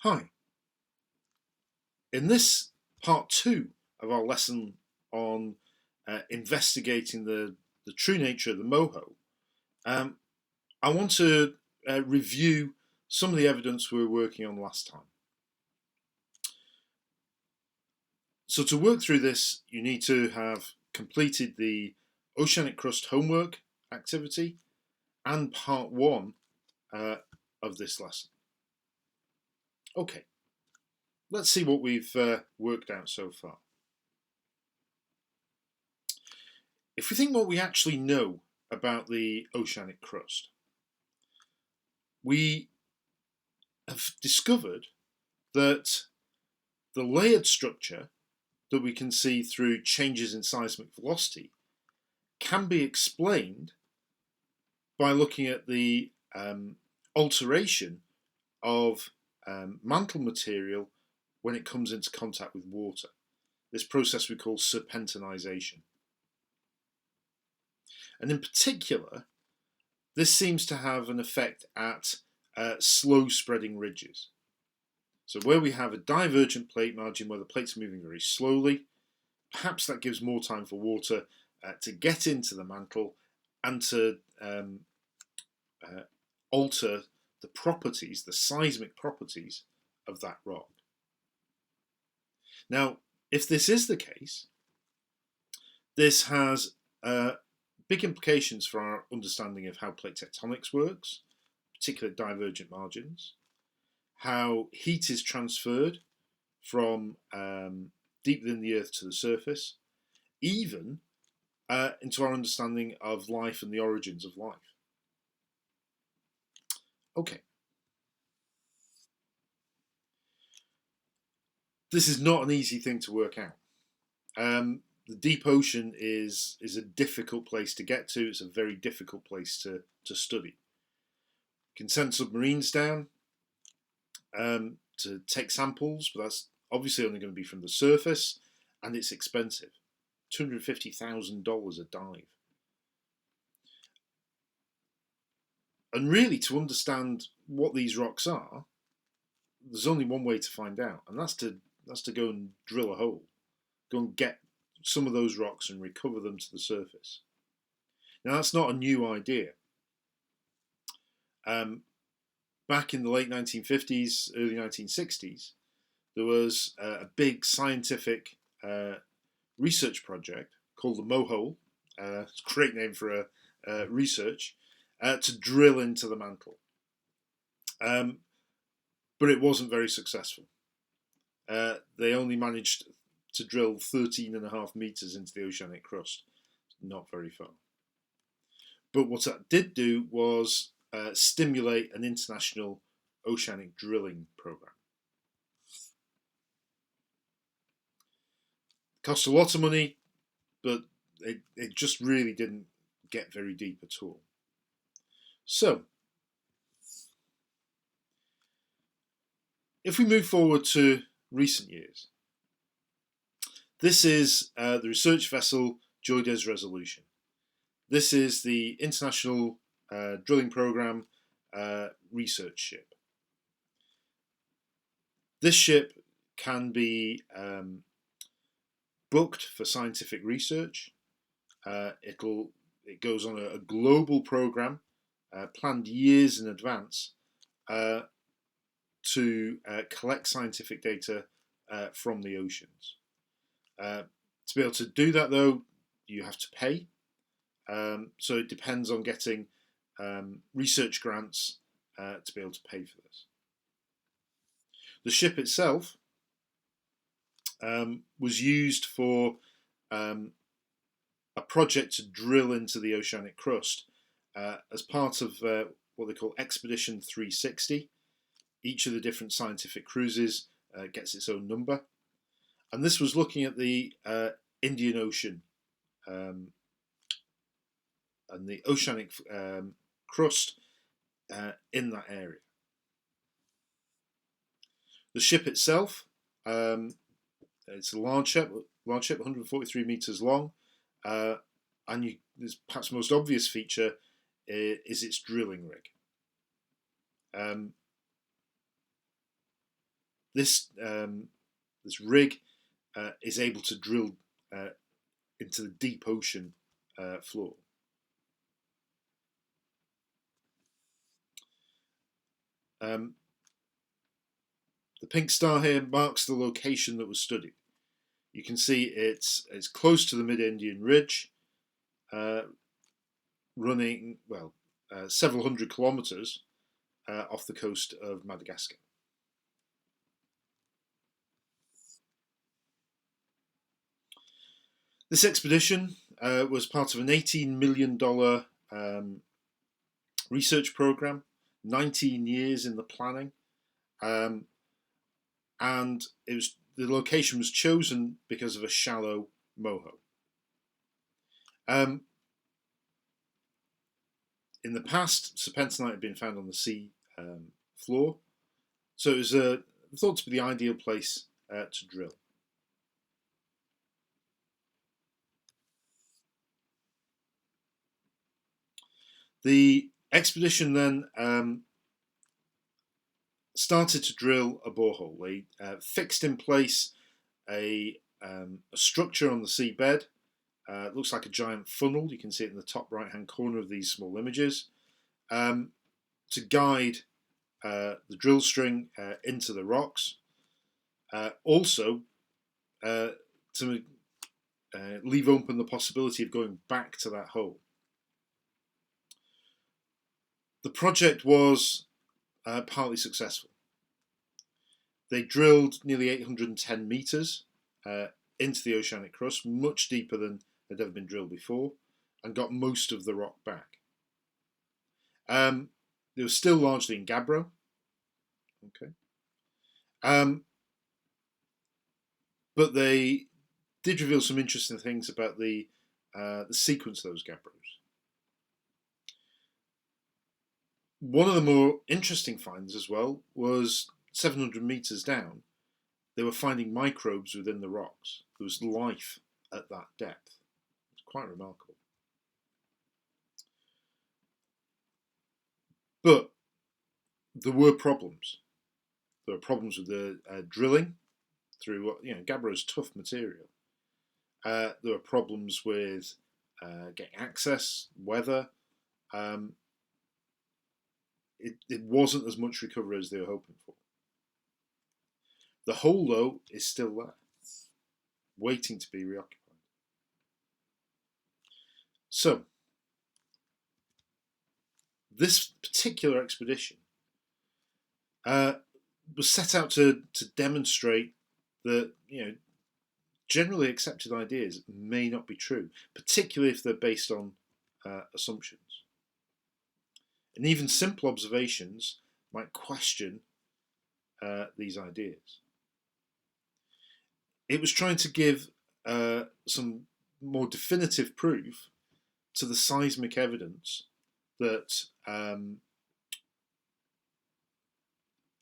Hi, in this part two of our lesson on investigating the true nature of the Moho, um, I want to review some of the evidence we were working on last time. So to work through this, you need to have completed the oceanic crust homework activity and part one of this lesson. Okay, let's see what we've worked out so far. If we think what we actually know about the oceanic crust, we have discovered that the layered structure that we can see through changes in seismic velocity can be explained by looking at the alteration of mantle material when it comes into contact with water. This process we call serpentinization. And in particular, this seems to have an effect at slow spreading ridges. So where we have a divergent plate margin where the plates are moving very slowly, perhaps that gives more time for water to get into the mantle and to alter the properties, the seismic properties of that rock. Now, if this is the case, this has big implications for our understanding of how plate tectonics works, particularly divergent margins, how heat is transferred from deep within the Earth to the surface, even into our understanding of life and the origins of life. Okay. This is not an easy thing to work out. The deep ocean is a difficult place to get to. It's a very difficult place to study. You can send submarines down to take samples, but that's obviously only going to be from the surface, and it's expensive. $250,000 a dive. And really, to understand what these rocks are, there's only one way to find out, and that's to go and drill a hole, go and get some of those rocks and recover them to the surface. Now, that's not a new idea. Back in the late 1950s, early 1960s, there was a big scientific research project called the Moho. It's a great name for a research to drill into the mantle. But it wasn't very successful. They only managed to drill 13.5 meters into the oceanic crust. Not very far. But what that did do was stimulate an international oceanic drilling program. It cost a lot of money, but it just really didn't get very deep at all. So, if we move forward to recent years, this is the research vessel Joy Des Resolution. This is the International Drilling Program research ship. This ship can be booked for scientific research. It goes on a global program planned years in advance to collect scientific data from the oceans. To be able to do that, though, you have to pay. So it depends on getting research grants to be able to pay for this. The ship itself was used for a project to drill into the oceanic crust as part of what they call Expedition 360. Each of the different scientific cruises gets its own number. And this was looking at the Indian Ocean and the oceanic crust in that area. The ship itself, it's a large ship, 143 meters long, and this perhaps most obvious feature is its drilling rig. this this rig is able to drill into the deep ocean floor. The pink star here marks the location that was studied. You can see it's close to the mid-Indian Ridge, running, well, several hundred kilometres off the coast of Madagascar. This expedition was part of an $18 million research program, 19 years in the planning, and the location was chosen because of a shallow Moho. In the past, serpentinite had been found on the sea floor, so it was thought to be the ideal place to drill. The expedition then started to drill a borehole. They fixed in place a structure on the seabed. It looks like a giant funnel. You can see it in the top right-hand corner of these small images, to guide the drill string into the rocks. Also, to leave open the possibility of going back to that hole. The project was partly successful. They drilled nearly 810 metres into the oceanic crust, much deeper than had ever been drilled before, and got most of the rock back. They were still largely in gabbro. Okay. But they did reveal some interesting things about the sequence of those gabbros. One of the more interesting finds as well was 700 metres down, they were finding microbes within the rocks. There was life at that depth. It's quite remarkable. But there were problems. There were problems with the drilling through what, gabbro is tough material. There were problems with getting access, weather. It wasn't as much recovery as they were hoping for. The hole, though, is still there, waiting to be reoccupied. So, this particular expedition was set out to demonstrate that, generally accepted ideas may not be true, particularly if they're based on assumptions. And even simple observations might question these ideas. It was trying to give some more definitive proof to the seismic evidence that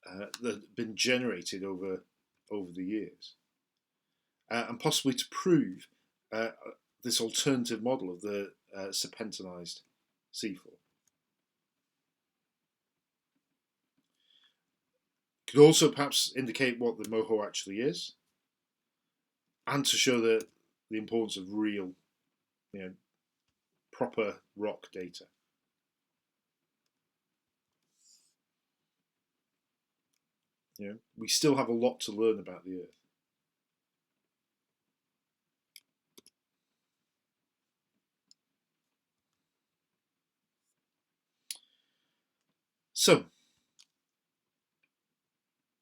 that had been generated over the years, and possibly to prove this alternative model of the serpentinized seafloor. Could also perhaps indicate what the Moho actually is, and to show the importance of real, proper rock data. We still have a lot to learn about the Earth. So,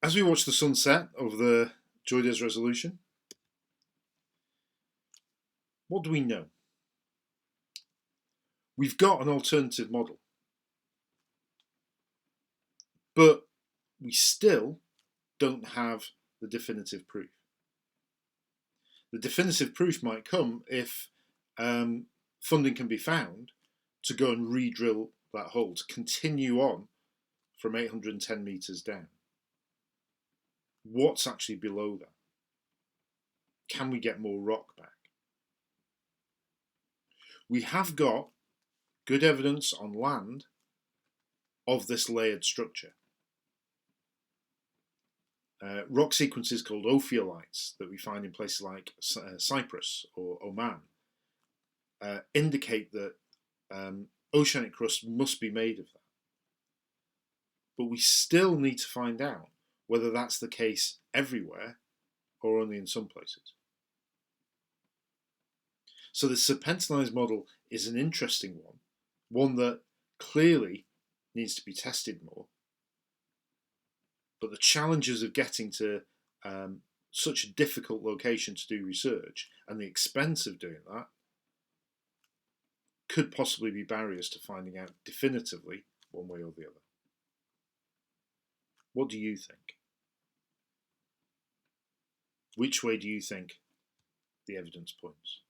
as we watch the sun set over the Joy Days resolution, what do we know? We've got an alternative model, but we still don't have the definitive proof. The definitive proof might come if funding can be found to go and re-drill that hole, to continue on from 810 metres down. What's actually below that? Can we get more rock back? We have got good evidence on land of this layered structure. rock sequences called ophiolites that we find in places like Cyprus or Oman indicate that oceanic crust must be made of that. But we still need to find out whether that's the case everywhere or only in some places. So the serpentinized model is an interesting one that clearly needs to be tested more. But the challenges of getting to such a difficult location to do research and the expense of doing that could possibly be barriers to finding out definitively one way or the other. What do you think? Which way do you think the evidence points?